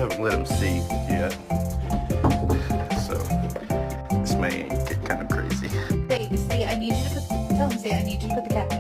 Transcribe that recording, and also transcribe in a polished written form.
haven't let him see yet. So this may get kind of crazy. Say, I need you to put, tell him, say, I need you to put the cat